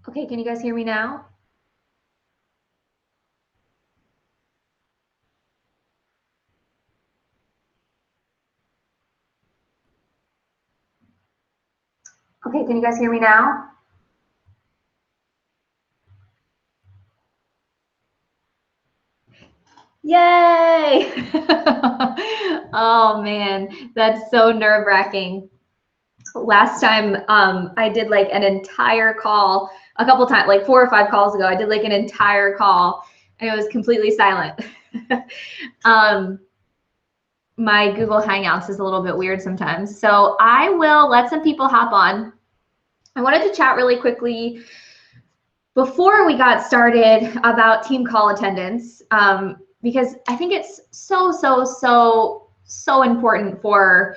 Okay, can you guys hear me now? Okay, can you guys hear me now? Yay! Oh man, that's so nerve-wracking. Last time I did like an entire call a couple times, like 4 or 5 calls ago, I did like an entire call and it was completely silent. My Google Hangouts is a little bit weird sometimes. So I will let some people hop on. I wanted to chat really quickly before we got started about team call attendance, because I think it's so important for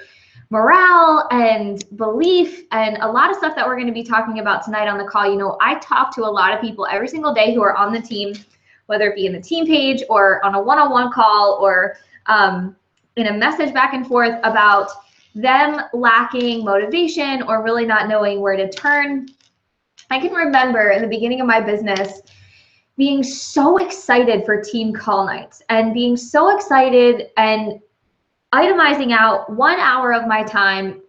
morale and belief and a lot of stuff that we're going to be talking about tonight on the call. You know, I talk to a lot of people every single day who are on the team, whether it be in the team page or on a one-on-one call or in a message back and forth about them lacking motivation or really not knowing where to turn. I can remember in the beginning of my business being so excited for team call nights and being so excited and itemizing out 1 hour of my time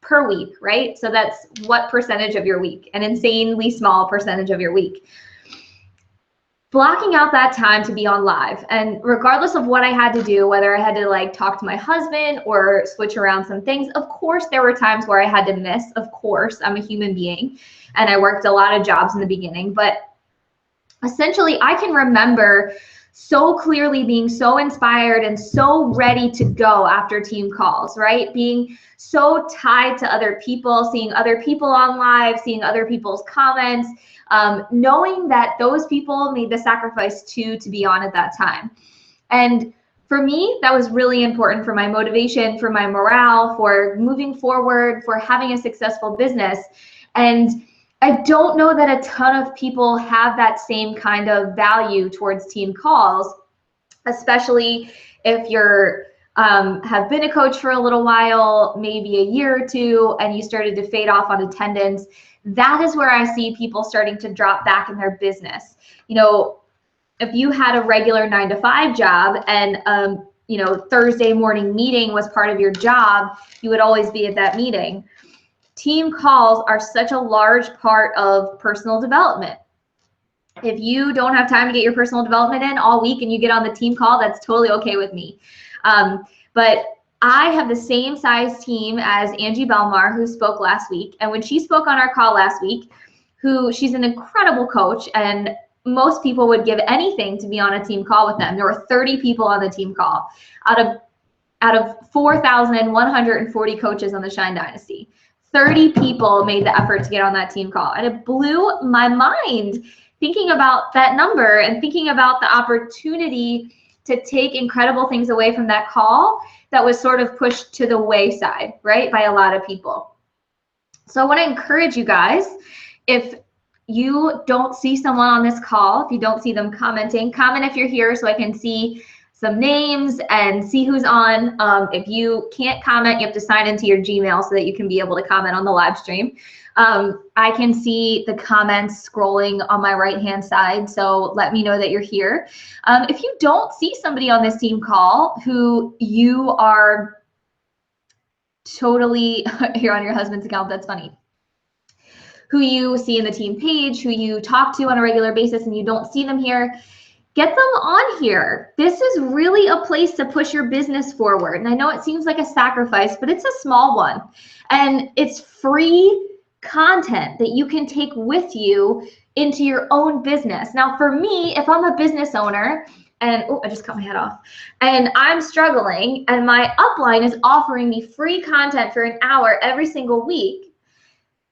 per week, right? So that's what percentage of your week? An insanely small percentage of your week. Blocking out that time to be on live, and regardless of what I had to do, whether I had to like talk to my husband or switch around some things, of course there were times where I had to miss. Of course, I'm a human being and I worked a lot of jobs in the beginning, but essentially I can remember so clearly being so inspired and so ready to go after team calls, right? Being so tied to other people, seeing other people on live, seeing other people's comments, knowing that those people made the sacrifice too to be on at that time. And for me, that was really important for my motivation, for my morale, for moving forward, for having a successful business. And I don't know that a ton of people have that same kind of value towards team calls, especially if you're have been a coach for a little while, maybe a year or two, and you started to fade off on attendance. That is where I see people starting to drop back in their business. You know, if you had a regular 9-to-5 job and you know, Thursday morning meeting was part of your job, you would always be at that meeting. Team calls are such a large part of personal development. If you don't have time to get your personal development in all week and you get on the team call, that's totally okay with me. But I have the same size team as Angie Belmar, who spoke last week. And when she spoke on our call last week, she's an incredible coach, and most people would give anything to be on a team call with them. There were 30 people on the team call out of 4,140 coaches on the Shine Dynasty. 30 people made the effort to get on that team call, and it blew my mind thinking about that number and thinking about the opportunity to take incredible things away from that call that was sort of pushed to the wayside, right, by a lot of people. So I want to encourage you guys, if you don't see someone on this call, if you don't see them commenting, comment if you're here so I can see some names and see who's on. If you can't comment, you have to sign into your Gmail so that you can be able to comment on the live stream. I can see the comments scrolling on my right-hand side, so let me know that you're here. If you don't see somebody on this team call who you are totally here on your husband's account, that's funny, who you see in the team page, who you talk to on a regular basis and you don't see them here, get them on here. This is really a place to push your business forward. And I know it seems like a sacrifice, but it's a small one. And it's free content that you can take with you into your own business. Now, for me, if I'm a business owner and, oh, I just cut my head off, and I'm struggling and my upline is offering me free content for an hour every single week,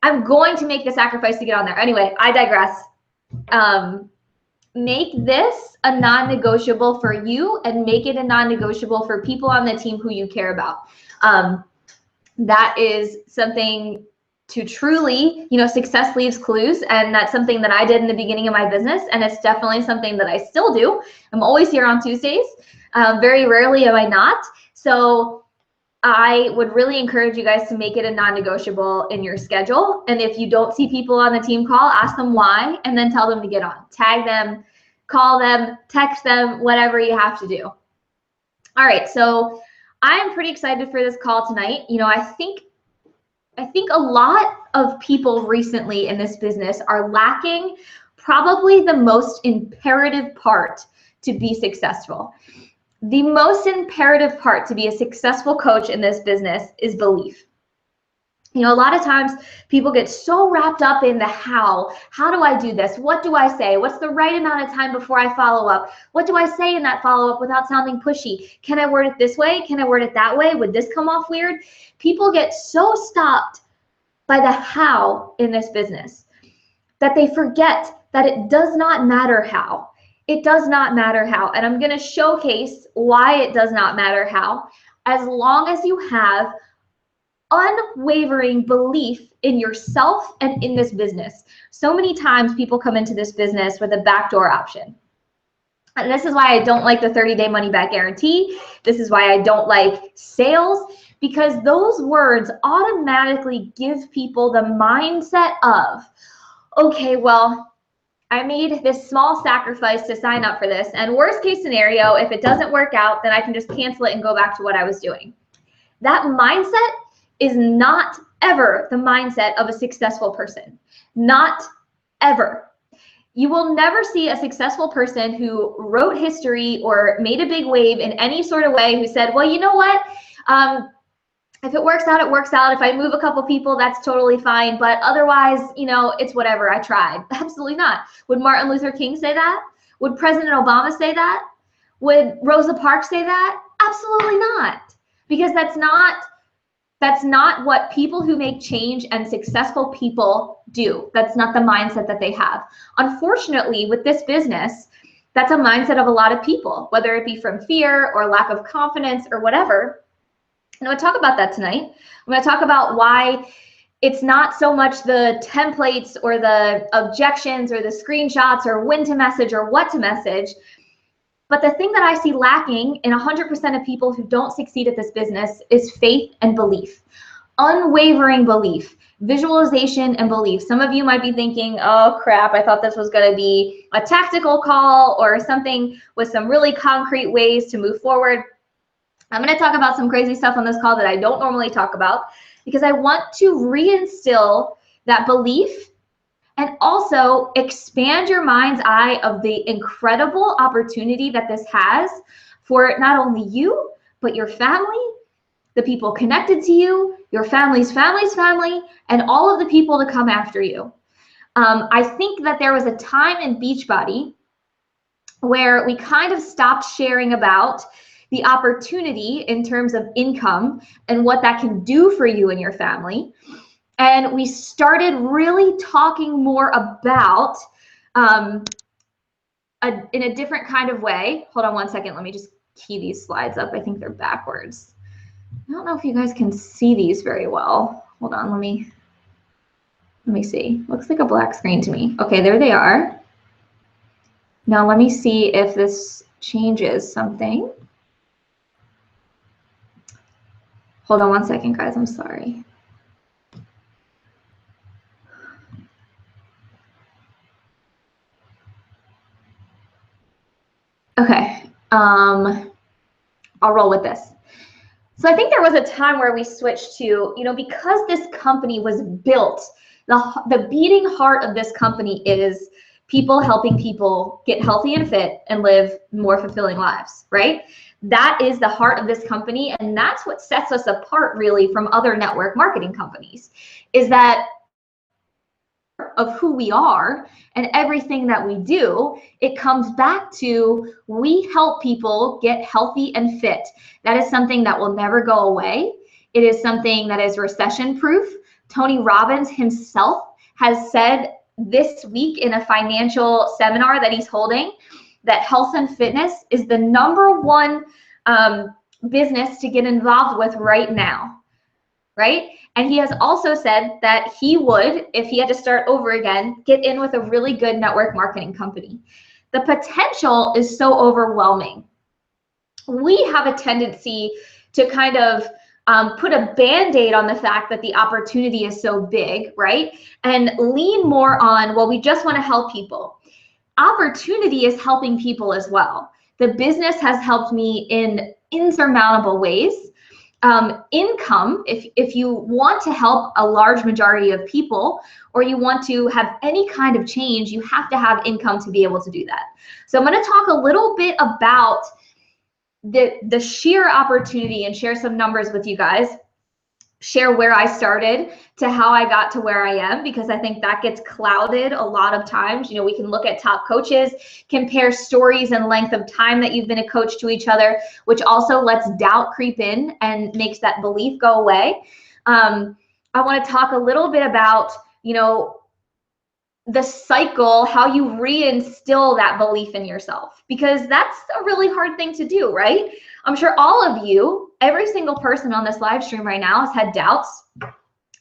I'm going to make the sacrifice to get on there. Anyway, I digress. Make this a non-negotiable for you, and make it a non-negotiable for people on the team who you care about. That is something to truly, you know, success leaves clues, and that's something that I did in the beginning of my business, and it's definitely something that I still do. I'm always here on Tuesdays. Very rarely am I not. So I would really encourage you guys to make it a non-negotiable in your schedule. And if you don't see people on the team call, ask them why, and then tell them to get on. Tag them, call them, text them, whatever you have to do. All right, so I am pretty excited for this call tonight. You know, I think a lot of people recently in this business are lacking probably the most imperative part to be successful. The most imperative part to be a successful coach in this business is belief. You know, a lot of times people get so wrapped up in the how do I do this? What do I say? What's the right amount of time before I follow up? What do I say in that follow-up without sounding pushy? Can I word it this way? Can I word it that way? Would this come off weird? People get so stopped by the how in this business that they forget that it does not matter how. It does not matter how. And I'm going to showcase why it does not matter how, as long as you have unwavering belief in yourself and in this business. So many times people come into this business with a backdoor option. And this is why I don't like the 30-day money-back guarantee. This is why I don't like sales, because those words automatically give people the mindset of, okay, well, I made this small sacrifice to sign up for this, and worst case scenario, if it doesn't work out, then I can just cancel it and go back to what I was doing. That mindset is not ever the mindset of a successful person. Not ever. You will never see a successful person who wrote history or made a big wave in any sort of way who said, well, you know what? If it works out, it works out. If I move a couple people, that's totally fine. But otherwise, you know, it's whatever. I tried. Absolutely not. Would Martin Luther King say that? Would President Obama say that? Would Rosa Parks say that? Absolutely not. Because that's not what people who make change and successful people do. That's not the mindset that they have. Unfortunately, with this business, that's a mindset of a lot of people, whether it be from fear or lack of confidence or whatever. And I'm going to talk about that tonight. I'm going to talk about why it's not so much the templates or the objections or the screenshots or when to message or what to message. But the thing that I see lacking in 100% of people who don't succeed at this business is faith and belief. Unwavering belief, visualization and belief. Some of you might be thinking, oh crap, I thought this was going to be a tactical call or something with some really concrete ways to move forward. I'm going to talk about some crazy stuff on this call that I don't normally talk about, because I want to reinstill that belief and also expand your mind's eye of the incredible opportunity that this has for not only you, but your family, the people connected to you, your family's family, and all of the people to come after you. I think that there was a time in Beachbody where we kind of stopped sharing about the opportunity in terms of income and what that can do for you and your family. And we started really talking more about in a different kind of way. Hold on one second. Let me just key these slides up. I think they're backwards. I don't know if you guys can see these very well. Hold on. Let me see. Looks like a black screen to me. Okay, there they are. Now let me see if this changes something. Hold on one second, guys. I'm sorry. Okay, I'll roll with this. So I think there was a time where we switched to, you know, because this company was built, the beating heart of this company is people helping people get healthy and fit and live more fulfilling lives, right? That is the heart of this company, and that's what sets us apart really from other network marketing companies, is that of who we are and everything that we do, it comes back to we help people get healthy and fit. That is something that will never go away. It is something that is recession proof. Tony Robbins himself has said this week in a financial seminar that he's holding that health and fitness is the #1 business to get involved with right now, right? And he has also said that he would, if he had to start over again, get in with a really good network marketing company. The potential is so overwhelming. We have a tendency to kind of put a Band-Aid on the fact that the opportunity is so big, right? And lean more on, well, we just want to help people. Opportunity is helping people as well. The business has helped me in insurmountable ways. Income, if you want to help a large majority of people, or you want to have any kind of change, you have to have income to be able to do that. So I'm going to talk a little bit about the sheer opportunity and share some numbers with you guys. Share where I started to how I got to where I am, because I think that gets clouded a lot of times. You know, we can look at top coaches, compare stories and length of time that you've been a coach to each other, which also lets doubt creep in and makes that belief go away. I want to talk a little bit about, you know, the cycle, how you reinstill that belief in yourself, because that's a really hard thing to do, right? I'm sure all of you, every single person on this live stream right now has had doubts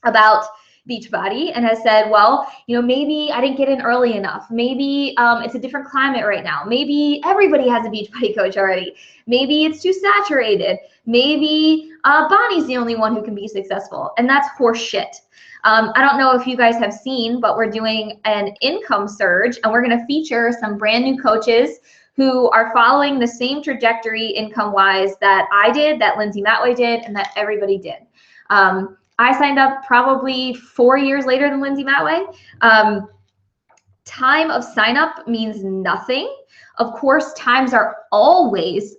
about Beachbody and has said, well, you know, maybe I didn't get in early enough. Maybe it's a different climate right now. Maybe everybody has a Beachbody coach already. Maybe it's too saturated. Maybe Bonnie's the only one who can be successful. And that's horse shit. I don't know if you guys have seen, but we're doing an income surge, and we're going to feature some brand new coaches who are following the same trajectory income-wise that I did, that Lindsay Matway did, and that everybody did. I signed up probably 4 years later than Lindsay Matway. Time of sign up means nothing. Of course, times are always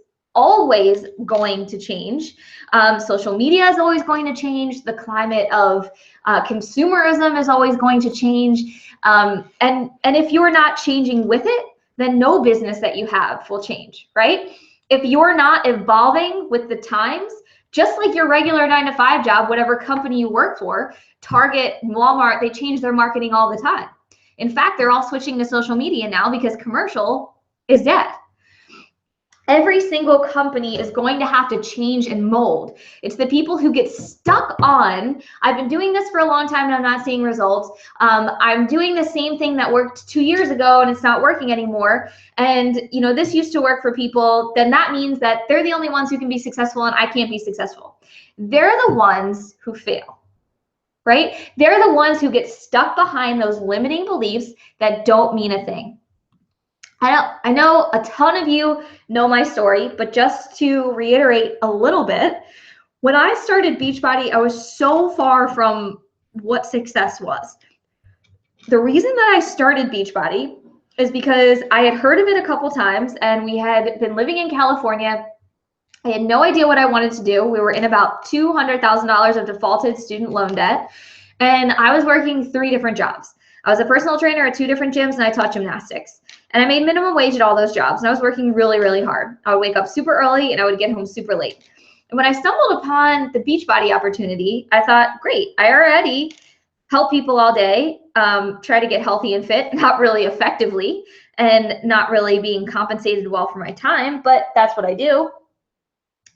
going to change. Social media is always going to change. The climate of consumerism is always going to change. And if you're not changing with it, then no business that you have will change, right? If you're not evolving with the times, just like your regular 9-to-5 job, whatever company you work for, Target, Walmart, they change their marketing all the time. In fact, they're all switching to social media now because commercial is dead. Every single company is going to have to change and mold. It's the people who get stuck on, I've been doing this for a long time and I'm not seeing results. I'm doing the same thing that worked 2 years ago and it's not working anymore. And you know, this used to work for people. Then that means that they're the only ones who can be successful and I can't be successful. They're the ones who fail, right? They're the ones who get stuck behind those limiting beliefs that don't mean a thing. I know a ton of you know my story, but just to reiterate a little bit, when I started Beachbody, I was so far from what success was. The reason that I started Beachbody is because I had heard of it a couple times and we had been living in California. I had no idea what I wanted to do. We were in about $200,000 of defaulted student loan debt, and I was working 3 different jobs. I was a personal trainer at 2 different gyms and I taught gymnastics. And I made minimum wage at all those jobs. And I was working really, really hard. I would wake up super early and I would get home super late. And when I stumbled upon the Beachbody opportunity, I thought, great, I already help people all day, try to get healthy and fit, not really effectively and not really being compensated well for my time, but that's what I do.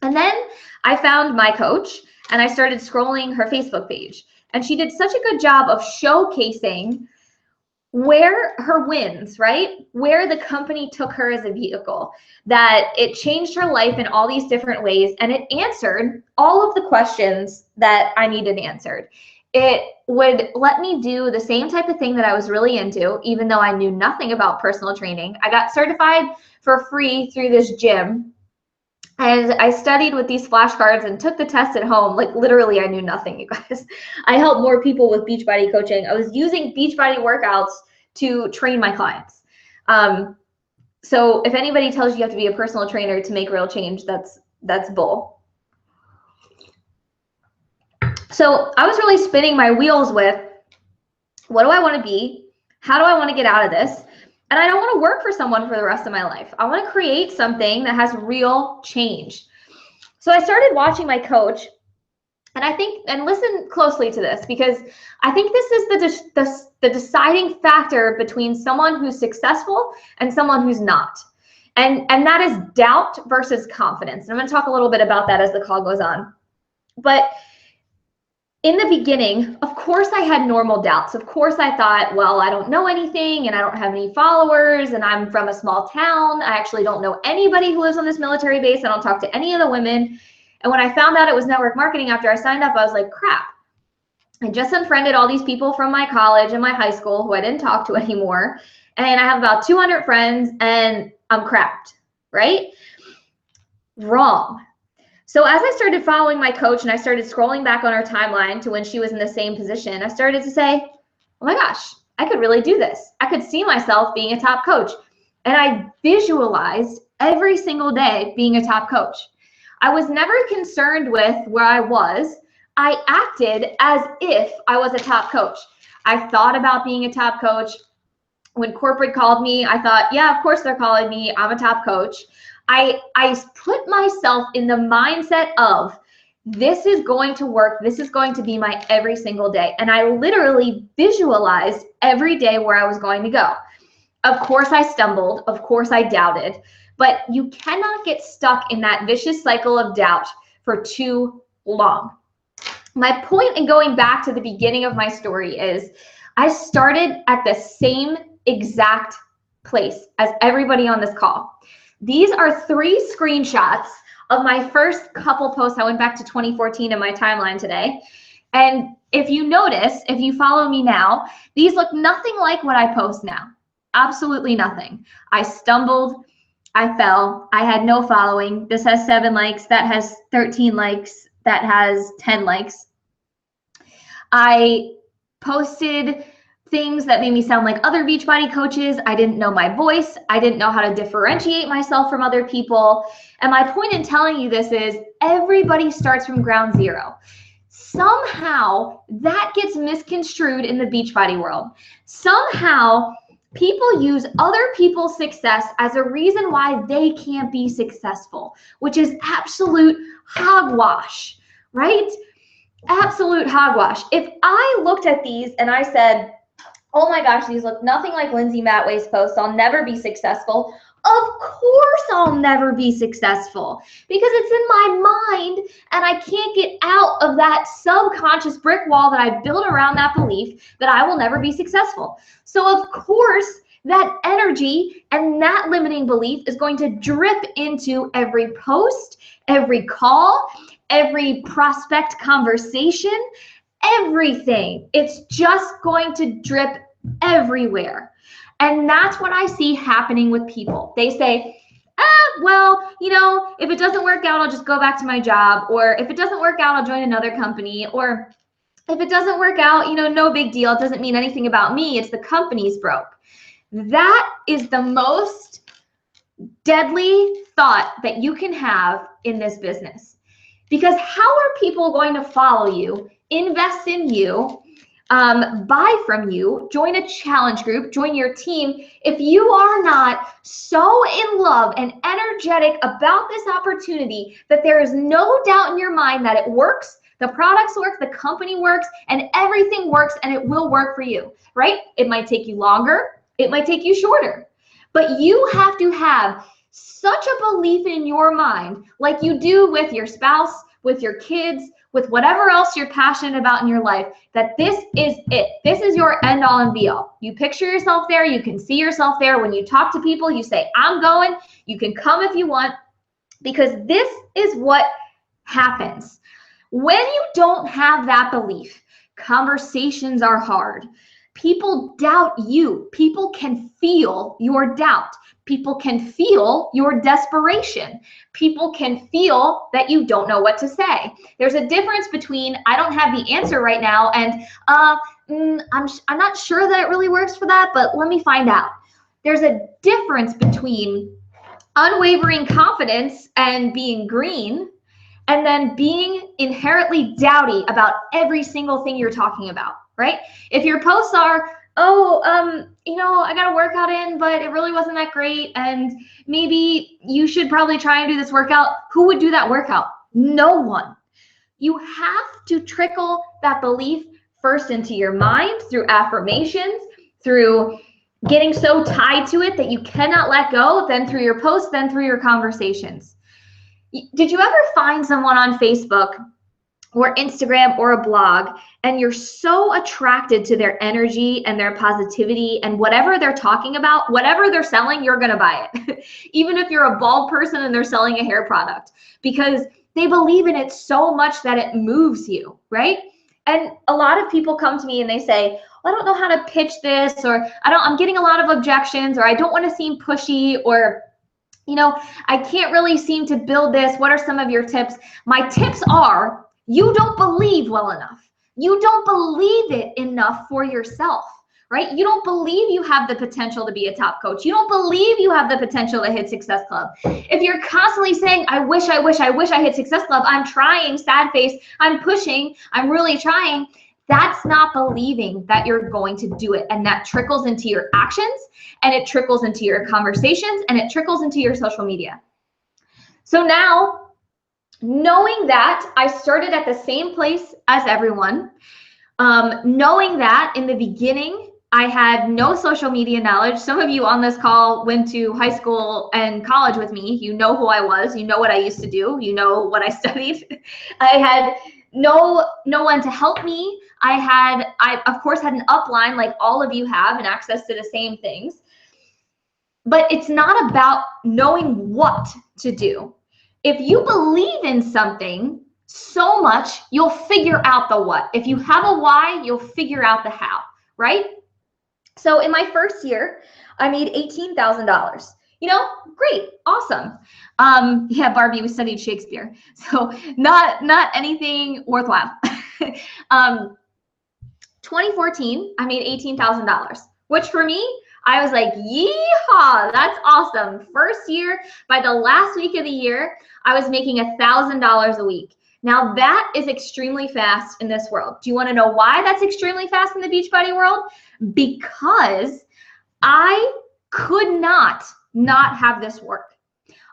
And then I found my coach and I started scrolling her Facebook page. And she did such a good job of showcasing where her wins, right? Where the company took her as a vehicle, that it changed her life in all these different ways. And it answered all of the questions that I needed answered. It would let me do the same type of thing that I was really into, even though I knew nothing about personal training. I got certified for free through this gym. And I studied with these flashcards and took the test at home. Like literally, I knew nothing, you guys. I helped more people with Beachbody coaching. I was using Beachbody workouts to train my clients. So if anybody tells you have to be a personal trainer to make real change, that's bull. So I was really spinning my wheels with, what do I want to be? How do I want to get out of this? And I don't want to work for someone for the rest of my life. I want to create something that has real change. So I started watching my coach, and I think, and listen closely to this, because I think this is the deciding factor between someone who's successful and someone who's not. And that is doubt versus confidence. And I'm going to talk a little bit about that as the call goes on. But in the beginning, of course, I had normal doubts. Of course, I thought, well, I don't know anything and I don't have any followers and I'm from a small town. I actually don't know anybody who lives on this military base. I don't talk to any of the women. And when I found out it was network marketing after I signed up, I was like, crap. I just unfriended all these people from my college and my high school who I didn't talk to anymore. And I have about 200 friends and I'm crapped, right? Wrong. So as I started following my coach and I started scrolling back on her timeline to when she was in the same position, I started to say, oh my gosh, I could really do this. I could see myself being a top coach. And I visualized every single day being a top coach. I was never concerned with where I was. I acted as if I was a top coach. I thought about being a top coach. When corporate called me, I thought, yeah, of course they're calling me. I'm a top coach. I put myself in the mindset of this is going to work. This is going to be my every single day. And I literally visualized every day where I was going to go. Of course I stumbled. Of course I doubted. But you cannot get stuck in that vicious cycle of doubt for too long. My point in going back to the beginning of my story is I started at the same exact place as everybody on this call. These are 3 screenshots of my first couple posts. I went back to 2014 in my timeline today. And if you notice, if you follow me now, these look nothing like what I post now. Absolutely nothing. I stumbled. I fell. I had no following. This has 7 likes. That has 13 likes. That has 10 likes. I posted things that made me sound like other Beachbody coaches. I didn't know my voice. I didn't know how to differentiate myself from other people. And my point in telling you this is everybody starts from ground zero. Somehow that gets misconstrued in the Beachbody world. Somehow people use other people's success as a reason why they can't be successful, which is absolute hogwash, right? Absolute hogwash. If I looked at these and I said, oh my gosh, these look nothing like Lindsay Matway's posts, I'll never be successful. Of course I'll never be successful because it's in my mind and I can't get out of that subconscious brick wall that I built around that belief that I will never be successful. So of course that energy and that limiting belief is going to drip into every post, every call, every prospect conversation, everything. It's just going to drip everywhere. And that's what I see happening with people. They say, well, you know, if it doesn't work out, I'll just go back to my job. Or if it doesn't work out, I'll join another company. Or if it doesn't work out, you know, no big deal. It doesn't mean anything about me. It's the company's broke. That is the most deadly thought that you can have in this business. Because how are people going to follow you, invest in you, buy from you, join a challenge group, join your team, if you are not so in love and energetic about this opportunity that there is no doubt in your mind that it works, the products work, the company works, and everything works, and it will work for you, right? It might take you longer. It might take you shorter. But you have to have such a belief in your mind, like you do with your spouse, with your kids, with whatever else you're passionate about in your life, that this is it. This is your end all and be all. You picture yourself there. You can see yourself there. When you talk to people, you say, I'm going. You can come if you want, because this is what happens. When you don't have that belief, conversations are hard. People doubt you. People can feel your doubt. People can feel your desperation. People can feel that you don't know what to say. There's a difference between I don't have the answer right now and I'm not sure that it really works for that, but let me find out. There's a difference between unwavering confidence and being green and then being inherently doubty about every single thing you're talking about, right? If your posts are, you know, I got a workout in, but it really wasn't that great. And maybe you should probably try and do this workout. Who would do that workout? No one. You have to trickle that belief first into your mind through affirmations, through getting so tied to it that you cannot let go, then through your posts, then through your conversations. Did you ever find someone on Facebook or Instagram or a blog, and you're so attracted to their energy and their positivity and whatever they're talking about, whatever they're selling, you're going to buy it. Even if you're a bald person and they're selling a hair product, because They believe in it so much that it moves you, right? And a lot of people come to me and they say, well, I don't know how to pitch this, or I'm getting a lot of objections, or I don't want to seem pushy, or I can't really seem to build this. What are some of your tips? My tips are, you don't believe well enough. You don't believe it enough for yourself, right? You don't believe you have the potential to be a top coach. You don't believe you have the potential to hit Success Club. If you're constantly saying, I wish I hit Success Club, I'm trying, sad face, I'm pushing, I'm really trying, that's not believing that you're going to do it. And that trickles into your actions, and it trickles into your conversations, and it trickles into your social media. So now, knowing that I started at the same place as everyone, knowing that in the beginning, I had no social media knowledge. Some of you on this call went to high school and college with me. You know who I was. You know what I used to do. You know what I studied. I had no one to help me. I of course had an upline like all of you have and access to the same things. But it's not about knowing what to do. If you believe in something so much, you'll figure out the what. If you have a why, you'll figure out the how, right? So in my first year, I made $18,000. Great, awesome. Yeah, Barbie, we studied Shakespeare, so not anything worthwhile. 2014, I made $18,000, which for me, I was like, yeehaw, that's awesome. First year, by the last week of the year, I was making $1,000 a week. Now that is extremely fast in this world. Do you want to know why that's extremely fast in the Beachbody world? Because I could not have this work.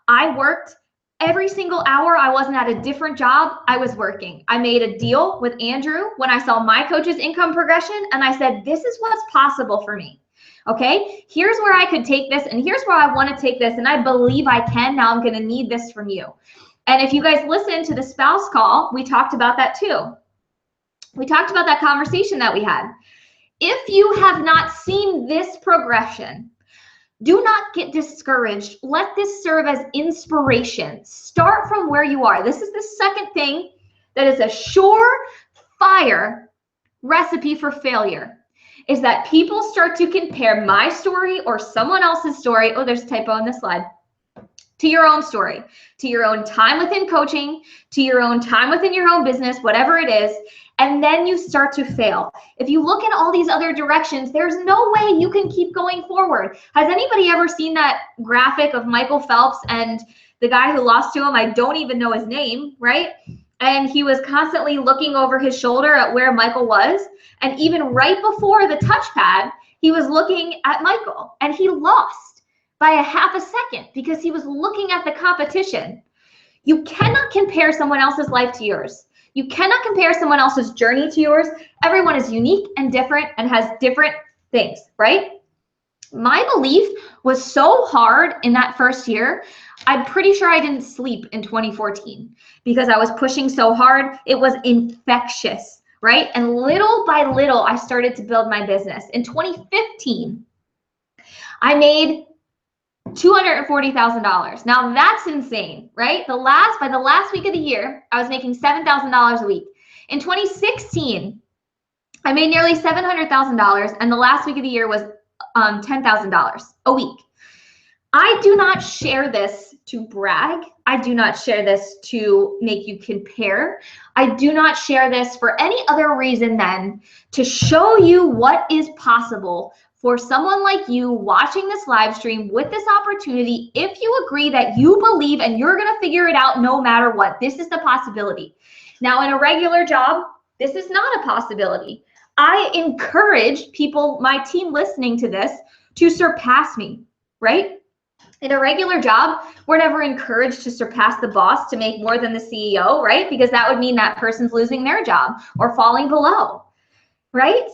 I worked every single hour. I wasn't at a different job. I was working. I made a deal with Andrew when I saw my coach's income progression, and I said, this is what's possible for me. Okay, here's where I could take this, and here's where I want to take this, and I believe I can. Now I'm going to need this from you. And if you guys listen to the spouse call, we talked about that too. We talked about that conversation that we had. If you have not seen this progression, do not get discouraged. Let this serve as inspiration. Start from where you are. This is the second thing that is a surefire recipe for failure, is that people start to compare my story or someone else's story. Oh, there's a typo on this slide. To your own story, to your own time within coaching, to your own time within your own business, whatever it is, and then you start to fail. If you look in all these other directions, there's no way you can keep going forward. Has anybody ever seen that graphic of Michael Phelps and the guy who lost to him? I don't even know his name, right? And he was constantly looking over his shoulder at where Michael was. And even right before the touchpad, he was looking at Michael, and he lost by a half a second because he was looking at the competition. You cannot compare someone else's life to yours. You cannot compare someone else's journey to yours. Everyone is unique and different and has different things, right? My belief was so hard in that first year. I'm pretty sure I didn't sleep in 2014 because I was pushing so hard. It was infectious, right? And little by little, I started to build my business. In 2015, I made $240,000. Now that's insane, right? By the last week of the year, I was making $7,000 a week. In 2016, I made nearly $700,000, and the last week of the year was $10,000 a week. I do not share this to brag. I do not share this to make you compare. I do not share this for any other reason than to show you what is possible for someone like you watching this live stream with this opportunity. If you agree that you believe and you're going to figure it out no matter what, this is the possibility. Now, in a regular job, this is not a possibility. I encourage people, my team listening to this, to surpass me, right? In a regular job, we're never encouraged to surpass the boss to make more than the CEO, right? Because that would mean that person's losing their job or falling below, right?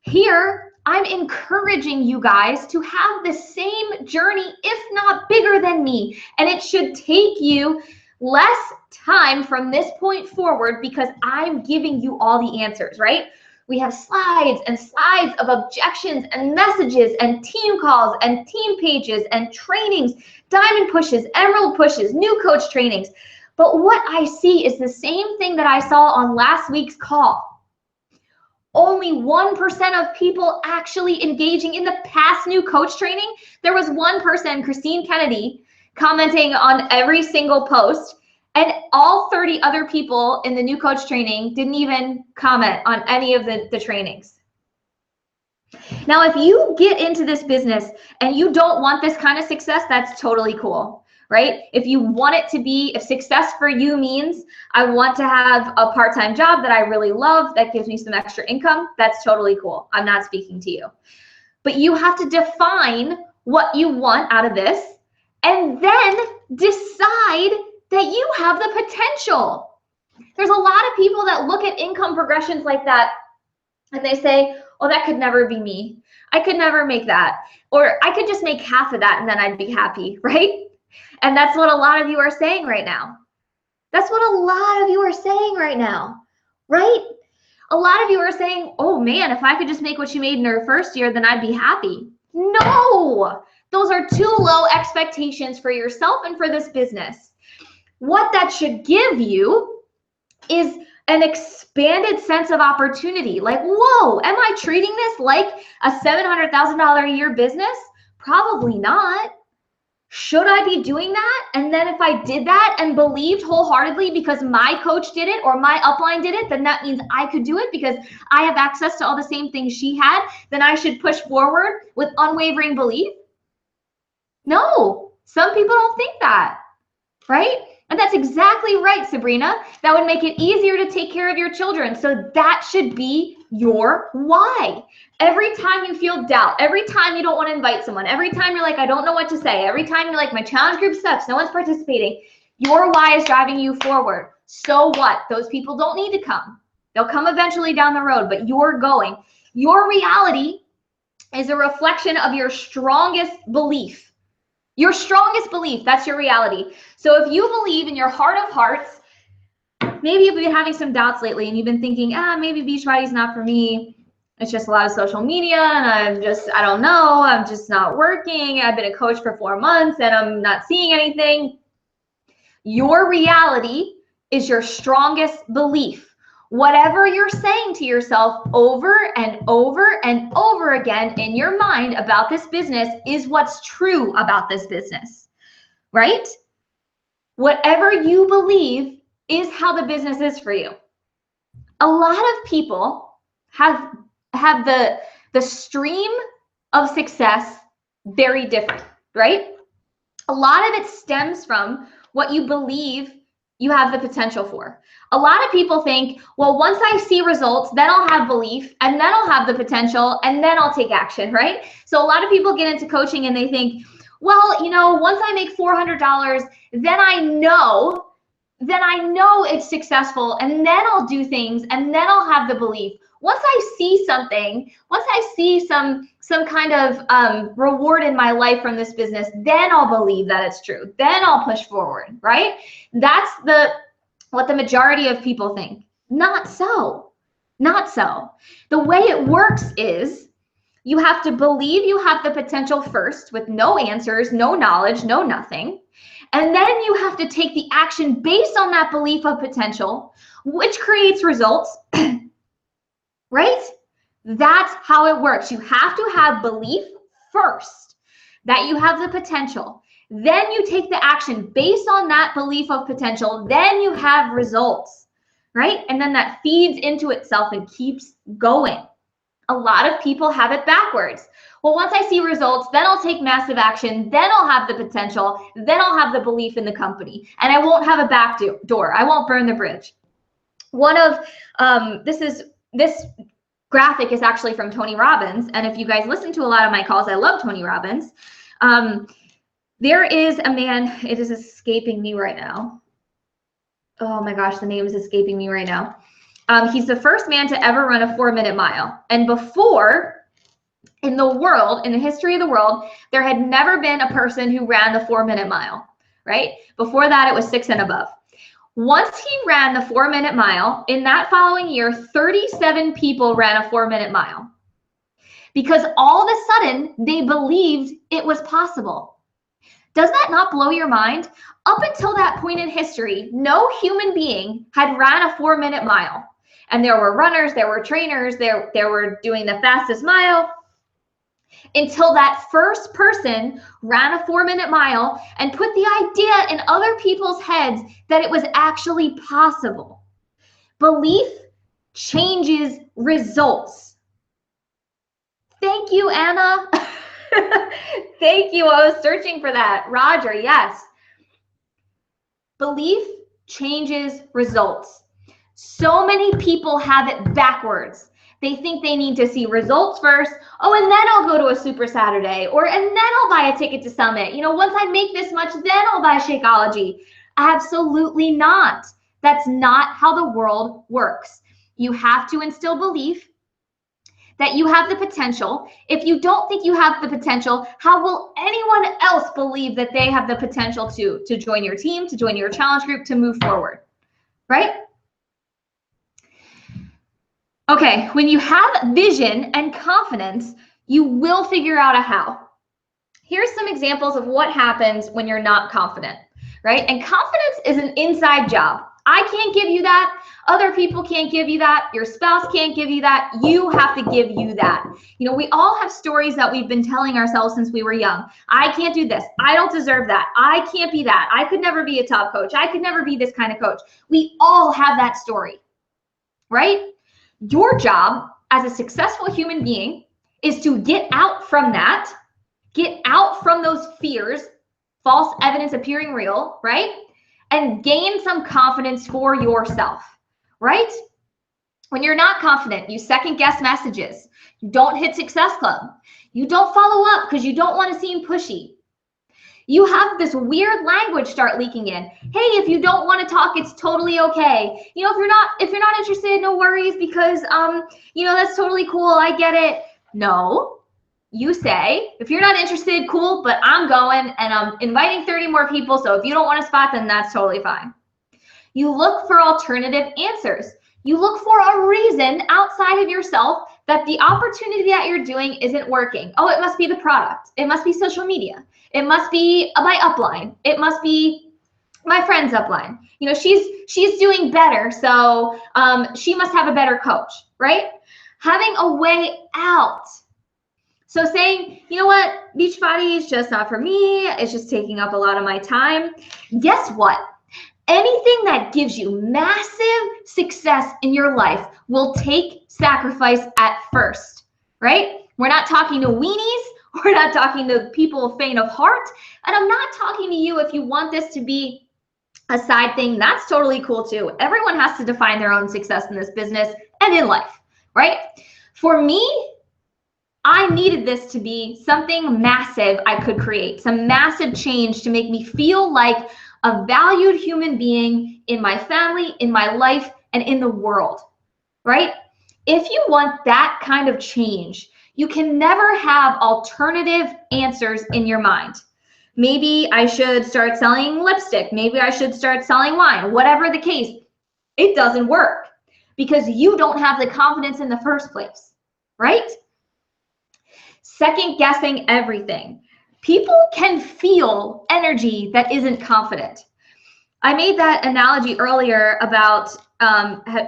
Here, I'm encouraging you guys to have the same journey, if not bigger than me. And it should take you less time from this point forward because I'm giving you all the answers, right? We have slides and slides of objections and messages and team calls and team pages and trainings, diamond pushes, emerald pushes, new coach trainings. But what I see is the same thing that I saw on last week's call. Only 1% of people actually engaging in the past new coach training. There was one person, Christine Kennedy, commenting on every single post, and all 30 other people in the new coach training didn't even comment on any of the trainings. Now, if you get into this business and you don't want this kind of success, that's totally cool, right? If you want it to be, if success for you means I want to have a part-time job that I really love, that gives me some extra income, that's totally cool. I'm not speaking to you. But you have to define what you want out of this and then decide that you have the potential. There's a lot of people that look at income progressions like that and they say, oh, that could never be me. I could never make that. Or I could just make half of that and then I'd be happy, right? And that's what a lot of you are saying right now. That's what a lot of you are saying right now, right? A lot of you are saying, oh man, if I could just make what you made in your first year, then I'd be happy. No, those are too low expectations for yourself and for this business. What that should give you is an expanded sense of opportunity. Like, whoa, am I treating this like a $700,000 a year business? Probably not. Should I be doing that? And then if I did that and believed wholeheartedly because my coach did it or my upline did it, then that means I could do it because I have access to all the same things she had, then I should push forward with unwavering belief? No, some people don't think that, right? And that's exactly right, Sabrina. That would make it easier to take care of your children. So that should be your why. Every time you feel doubt, every time you don't want to invite someone, every time you're like, I don't know what to say, every time you're like, my challenge group sucks, no one's participating, your why is driving you forward. So what? Those people don't need to come. They'll come eventually down the road, but you're going. Your reality is a reflection of your strongest belief. Your strongest belief, that's your reality. So if you believe in your heart of hearts, maybe you've been having some doubts lately and you've been thinking, maybe Beachbody's not for me. It's just a lot of social media and I don't know, I'm just not working. I've been a coach for 4 months and I'm not seeing anything. Your reality is your strongest belief. Whatever you're saying to yourself over and over and over again in your mind about this business is what's true about this business, right? Whatever you believe is how the business is for you. A lot of people have the stream of success very different, right? A lot of it stems from what you believe you have the potential for. A lot of people think, well, once I see results, then I'll have belief and then I'll have the potential and then I'll take action, right? So a lot of people get into coaching and they think, well, once I make $400, then I know it's successful and then I'll do things and then I'll have the belief. Once I see something, once I see some kind of reward in my life from this business, then I'll believe that it's true. Then I'll push forward, right? That's what the majority of people think. Not so. Not so. The way it works is you have to believe you have the potential first with no answers, no knowledge, no nothing. And then you have to take the action based on that belief of potential, which creates results. Right? That's how it works. You have to have belief first that you have the potential. Then you take the action based on that belief of potential. Then you have results, right? And then that feeds into itself and keeps going. A lot of people have it backwards. Well, once I see results, then I'll take massive action. Then I'll have the potential. Then I'll have the belief in the company. And I won't have a back door. I won't burn the bridge. One of, this graphic is actually from Tony Robbins. And if you guys listen to a lot of my calls, I love Tony Robbins. There is a man, it is escaping me right now. Oh my gosh, the name is escaping me right now. He's the first man to ever run a 4-minute mile. And before, in the world, in the history of the world, there had never been a person who ran the 4-minute mile, right? Before that, it was 6 and above. Once he ran the 4-minute mile, in that following year, 37 people ran a 4-minute mile because all of a sudden they believed it was possible. Does that not blow your mind? Up until that point in history, no human being had ran a 4-minute mile. And there were runners, there were trainers, there were doing the fastest mile, until that first person ran a 4-minute mile and put the idea in other people's heads that it was actually possible. Belief changes results. Thank you, Anna. Thank you. I was searching for that. Roger, yes. Belief changes results. So many people have it backwards. They think they need to see results first. Oh, and then I'll go to a Super Saturday, and then I'll buy a ticket to Summit. Once I make this much, then I'll buy Shakeology. Absolutely not. That's not how the world works. You have to instill belief that you have the potential. If you don't think you have the potential, how will anyone else believe that they have the potential to join your team, to join your challenge group, to move forward, right? Okay, when you have vision and confidence, you will figure out a how. Here's some examples of what happens when you're not confident, right? And confidence is an inside job. I can't give you that. Other people can't give you that. Your spouse can't give you that. You have to give you that. We all have stories that we've been telling ourselves since we were young. I can't do this. I don't deserve that. I can't be that. I could never be a top coach. I could never be this kind of coach. We all have that story, right? Your job as a successful human being is to get out from that, get out from those fears, false evidence appearing real, right? And gain some confidence for yourself, right? When you're not confident, you second guess messages. You don't hit Success Club. You don't follow up because you don't want to seem pushy. You have this weird language start leaking in. Hey, if you don't want to talk, it's totally okay. If you're not interested, no worries, because that's totally cool. I get it. No. You say, if you're not interested, cool, but I'm going and I'm inviting 30 more people. So if you don't want a spot, then that's totally fine. You look for alternative answers. You look for a reason outside of yourself that the opportunity that you're doing isn't working. Oh, it must be the product. It must be social media. It must be my upline. It must be my friend's upline. She's doing better, so she must have a better coach, right? Having a way out. So saying, you know what, Beachbody is just not for me. It's just taking up a lot of my time. Guess what? Anything that gives you massive success in your life will take sacrifice at first, right? We're not talking to weenies. We're not talking to people faint of heart. And I'm not talking to you if you want this to be a side thing. That's totally cool too. Everyone has to define their own success in this business and in life, right? For me, I needed this to be something massive I could create, some massive change to make me feel like a valued human being in my family, in my life, and in the world, right? If you want that kind of change, you can never have alternative answers in your mind. Maybe I should start selling lipstick. Maybe I should start selling wine. Whatever the case, it doesn't work because you don't have the confidence in the first place, right? Second guessing everything. People can feel energy that isn't confident. I made that analogy earlier about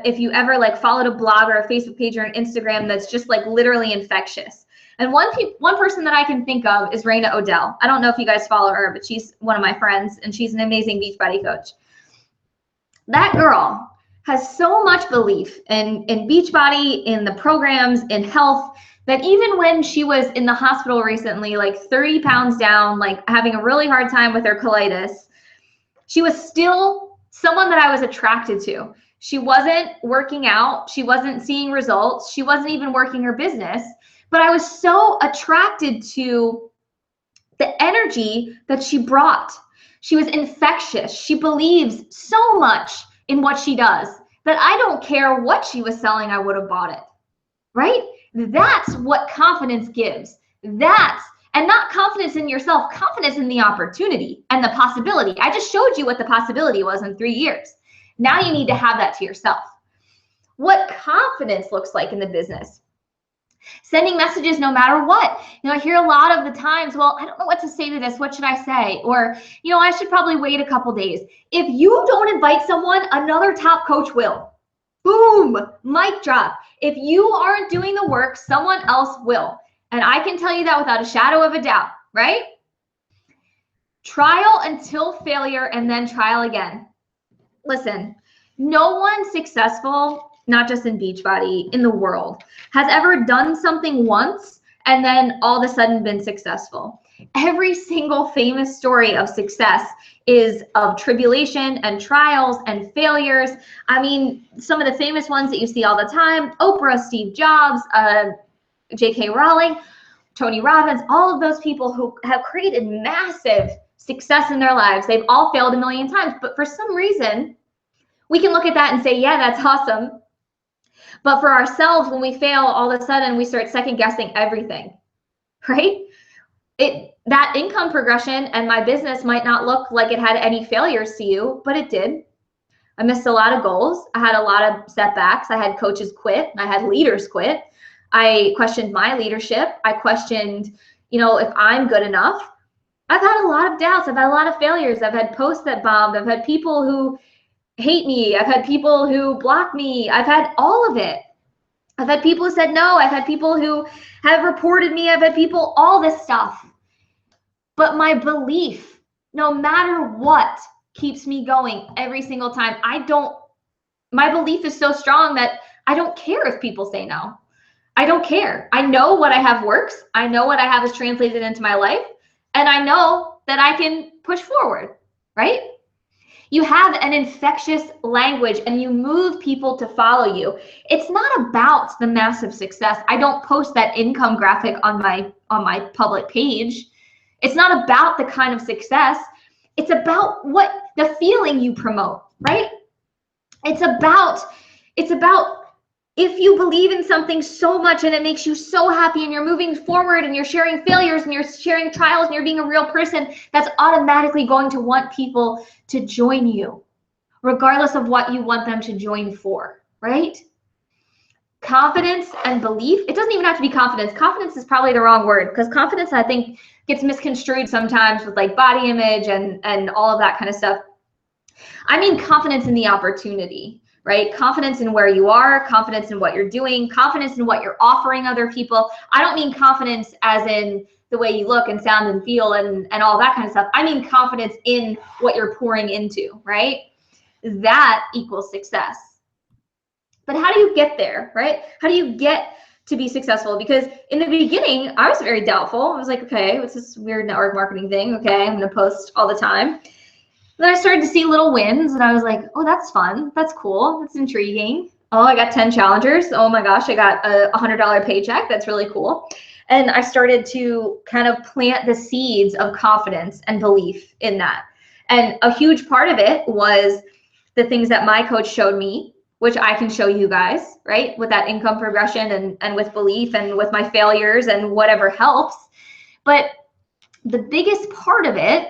if you ever followed a blog or a Facebook page or an Instagram that's just literally infectious. And one person that I can think of is Raina Odell. I don't know if you guys follow her, but she's one of my friends and she's an amazing Beachbody coach. That girl has so much belief in Beachbody, in the programs, in health, that even when she was in the hospital recently, 30 pounds down, having a really hard time with her colitis, she was still someone that I was attracted to. She wasn't working out. She wasn't seeing results. She wasn't even working her business. But I was so attracted to the energy that she brought. She was infectious. She believes so much in what she does that I don't care what she was selling, I would have bought it, right? That's what confidence gives. And not confidence in yourself, confidence in the opportunity and the possibility. I just showed you what the possibility was in 3 years. Now you need to have that to yourself. What confidence looks like in the business. Sending messages no matter what. I hear a lot of the times, well, I don't know what to say to this. What should I say? Or, I should probably wait a couple days. If you don't invite someone, another top coach will. Boom, mic drop. If you aren't doing the work, someone else will. And I can tell you that without a shadow of a doubt, right? Trial until failure and then trial again. Listen, no one successful, not just in Beachbody, in the world, has ever done something once and then all of a sudden been successful. Every single famous story of success is of tribulation and trials and failures. I mean, some of the famous ones that you see all the time, Oprah, Steve Jobs, J.K. Rowling, Tony Robbins, all of those people who have created massive success in their lives, they've all failed a million times. But for some reason, we can look at that and say, yeah, that's awesome. But for ourselves, when we fail, all of a sudden we start second guessing everything, right? That income progression and my business might not look like it had any failures to you, but it did. I missed a lot of goals. I had a lot of setbacks. I had coaches quit. I had leaders quit. I questioned my leadership. I questioned, if I'm good enough. I've had a lot of doubts. I've had a lot of failures. I've had posts that bombed. I've had people who hate me. I've had people who block me. I've had all of it. I've had people who said no. I've had people who have reported me. I've had people, all this stuff. But my belief, no matter what, keeps me going every single time. My belief is so strong that I don't care if people say no. I don't care. I know what I have works. I know what I have is translated into my life. And I know that I can push forward, right? You have an infectious language and you move people to follow you. It's not about the massive success. I don't post that income graphic on my public page. It's not about the kind of success. It's about what the feeling you promote, right? It's about if you believe in something so much and it makes you so happy and you're moving forward and you're sharing failures and you're sharing trials and you're being a real person, that's automatically going to want people to join you, regardless of what you want them to join for, right? Confidence and belief. It doesn't even have to be confidence. Confidence is probably the wrong word, because confidence, I think, gets misconstrued sometimes with like body image and all of that kind of stuff. I mean confidence in the opportunity, right? Confidence in where you are, confidence in what you're doing, confidence in what you're offering other people. I don't mean confidence as in the way you look and sound and feel and all that kind of stuff. I mean confidence in what you're pouring into, right? That equals success. But how do you get there, right? How do you get to be successful? Because in the beginning, I was very doubtful. I was like, okay, what's this weird network marketing thing? Okay, I'm going to post all the time. Then I started to see little wins and I was like, oh, that's fun. That's cool. That's intriguing. Oh, I got 10 challengers. Oh my gosh, I got a $100 paycheck. That's really cool. And I started to kind of plant the seeds of confidence and belief in that. And a huge part of it was the things that my coach showed me, which I can show you guys, right? With that income progression and with belief and with my failures and whatever helps. But the biggest part of it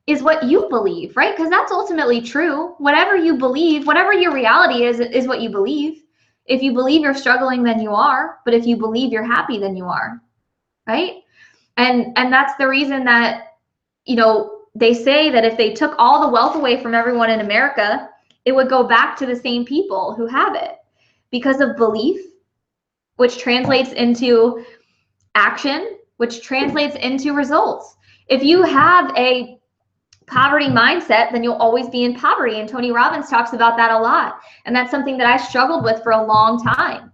is what you believe, right? Because that's ultimately true. Whatever you believe, whatever your reality is what you believe. If you believe you're struggling, then you are. But if you believe you're happy, then you are, right? And that's the reason that, they say that if they took all the wealth away from everyone in America, it would go back to the same people who have it, because of belief, which translates into action, which translates into results. If you have a poverty mindset, then you'll always be in poverty. And Tony Robbins talks about that a lot. And that's something that I struggled with for a long time.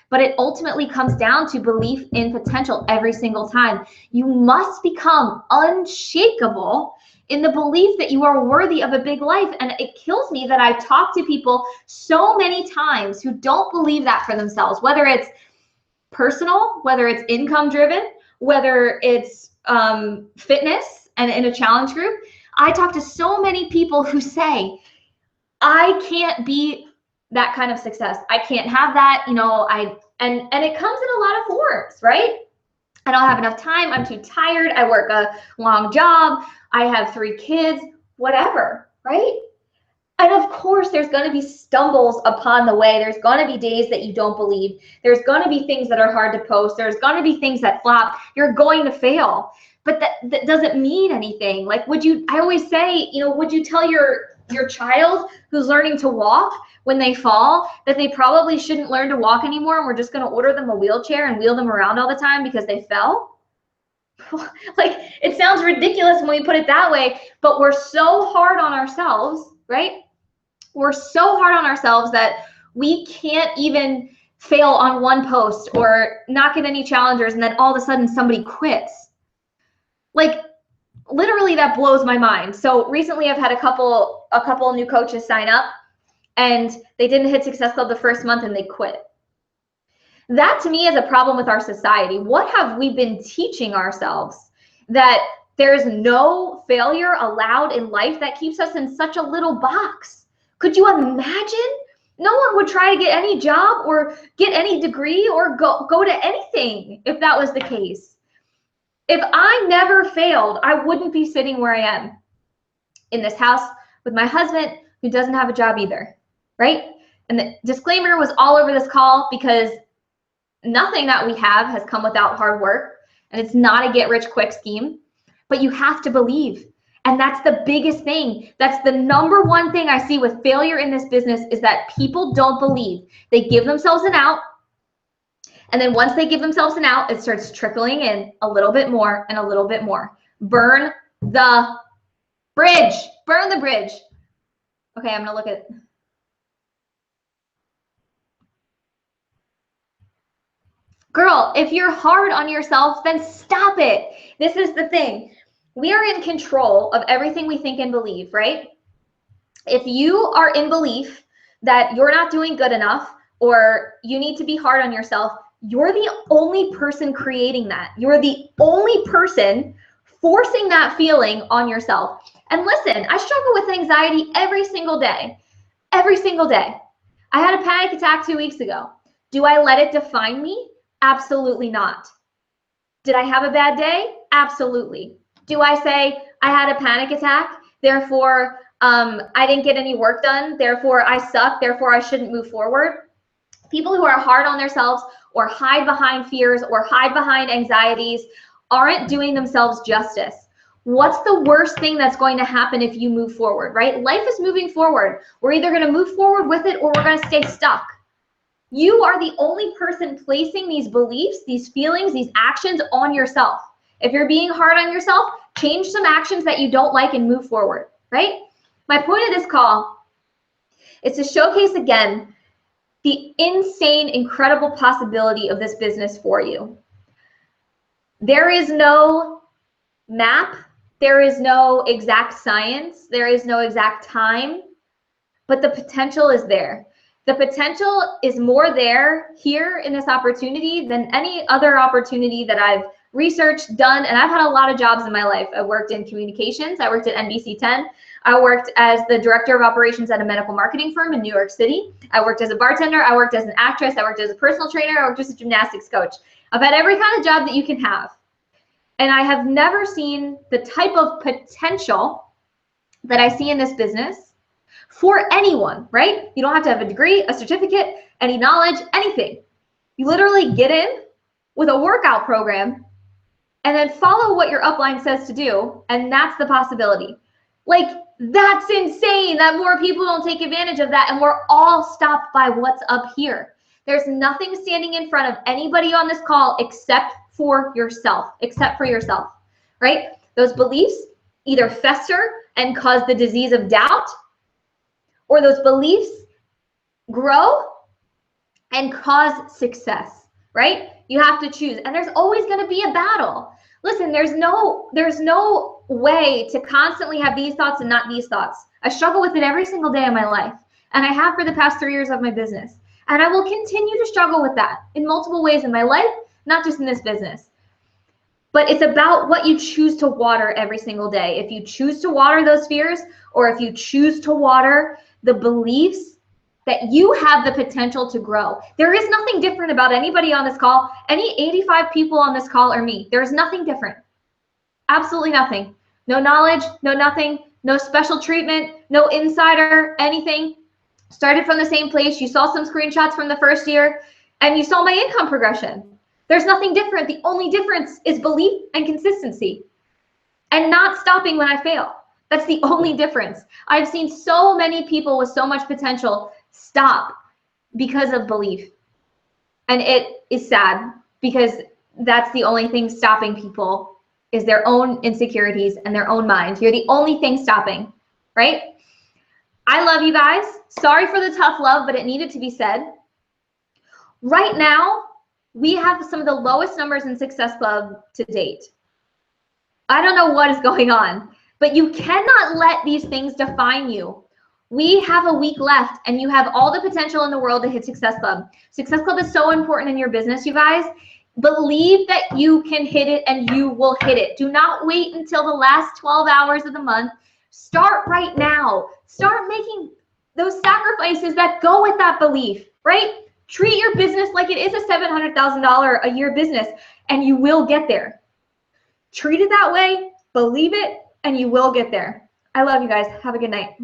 But it ultimately comes down to belief in potential every single time. You must become unshakable in the belief that you are worthy of a big life. And it kills me that I talk to people so many times who don't believe that for themselves, whether it's personal, whether it's income driven, whether it's fitness and in a challenge group. I talk to so many people who say, I can't be that kind of success. I can't have that, and it comes in a lot of forms, right? I don't have enough time. I'm too tired. I work a long job. I have 3 kids, whatever, right? And of course, there's going to be stumbles upon the way. There's going to be days that you don't believe. There's going to be things that are hard to post. There's going to be things that flop. You're going to fail. But that doesn't mean anything. Like, I always say, would you tell your child who's learning to walk when they fall that they probably shouldn't learn to walk anymore and we're just going to order them a wheelchair and wheel them around all the time because they fell? Like, it sounds ridiculous when we put it that way, but we're so hard on ourselves, right? We're so hard on ourselves that we can't even fail on one post or not get any challengers and then all of a sudden somebody quits. Like, literally, that blows my mind. So recently I've had a couple new coaches sign up and they didn't hit Success Club the first month and they quit. That to me is a problem with our society. What have we been teaching ourselves? That there's no failure allowed in life? That keeps us in such a little box. Could you imagine? No one would try to get any job or get any degree or go to anything if that was the case. If I never failed, I wouldn't be sitting where I am in this house with my husband who doesn't have a job either, right? And the disclaimer was all over this call because nothing that we have has come without hard work, and it's not a get-rich-quick scheme, but you have to believe. And that's the biggest thing. That's the number one thing I see with failure in this business is that people don't believe. They give themselves an out, and then once they give themselves an out, it starts trickling in a little bit more and a little bit more. Burn the bridge. Burn the bridge. Okay, I'm going to look at... Girl, if you're hard on yourself, then stop it. This is the thing. We are in control of everything we think and believe, right? If you are in belief that you're not doing good enough or you need to be hard on yourself, you're the only person creating that. You're the only person forcing that feeling on yourself. And listen, I struggle with anxiety every single day. Every single day. I had a panic attack 2 weeks ago. Do I let it define me? Absolutely not. Did I have a bad day? Absolutely. Do I say I had a panic attack, therefore I didn't get any work done, therefore I suck, therefore I shouldn't move forward? People who are hard on themselves or hide behind fears or hide behind anxieties aren't doing themselves justice. What's the worst thing that's going to happen if you move forward, right? Life is moving forward. We're either going to move forward with it or we're going to stay stuck. You are the only person placing these beliefs, these feelings, these actions on yourself. If you're being hard on yourself, change some actions that you don't like and move forward, right? My point of this call is to showcase again the insane, incredible possibility of this business for you. There is no map. There is no exact science. There is no exact time, but the potential is there. The potential is more there here in this opportunity than any other opportunity that I've researched, done, and I've had a lot of jobs in my life. I worked in communications. I worked at NBC 10. I worked as the director of operations at a medical marketing firm in New York City. I worked as a bartender. I worked as an actress. I worked as a personal trainer. I worked as a gymnastics coach. I've had every kind of job that you can have. And I have never seen the type of potential that I see in this business for anyone, right? You don't have to have a degree, a certificate, any knowledge, anything. You literally get in with a workout program and then follow what your upline says to do, and that's the possibility. Like, that's insane that more people don't take advantage of that, and we're all stopped by what's up here. There's nothing standing in front of anybody on this call except for yourself, right? Those beliefs either fester and cause the disease of doubt, or those beliefs grow and cause success, right? You have to choose, and there's always going to be a battle. Listen, there's no way to constantly have these thoughts and not these thoughts. I struggle with it every single day of my life, and I have for the past 3 years of my business. And I will continue to struggle with that in multiple ways in my life, not just in this business. But it's about what you choose to water every single day. If you choose to water those fears, or if you choose to water the beliefs that you have the potential to grow. There is nothing different about anybody on this call. Any 85 people on this call or me. There's nothing different. Absolutely nothing. No knowledge, no nothing. No special treatment, no insider, anything. Started from the same place. You saw some screenshots from the first year and you saw my income progression. There's nothing different. The only difference is belief and consistency and not stopping when I fail. That's the only difference. I've seen so many people with so much potential stop because of belief. And it is sad because that's the only thing stopping people is their own insecurities and their own mind. You're the only thing stopping, right? I love you guys. Sorry for the tough love, but it needed to be said. Right now, we have some of the lowest numbers in Success Club to date. I don't know what is going on, but you cannot let these things define you. We have a week left and you have all the potential in the world to hit Success Club. Success Club is so important in your business, you guys. Believe that you can hit it and you will hit it. Do not wait until the last 12 hours of the month. Start right now. Start making those sacrifices that go with that belief, right? Treat your business like it is a $700,000 a year business and you will get there. Treat it that way, believe it, and you will get there. I love you guys. Have a good night.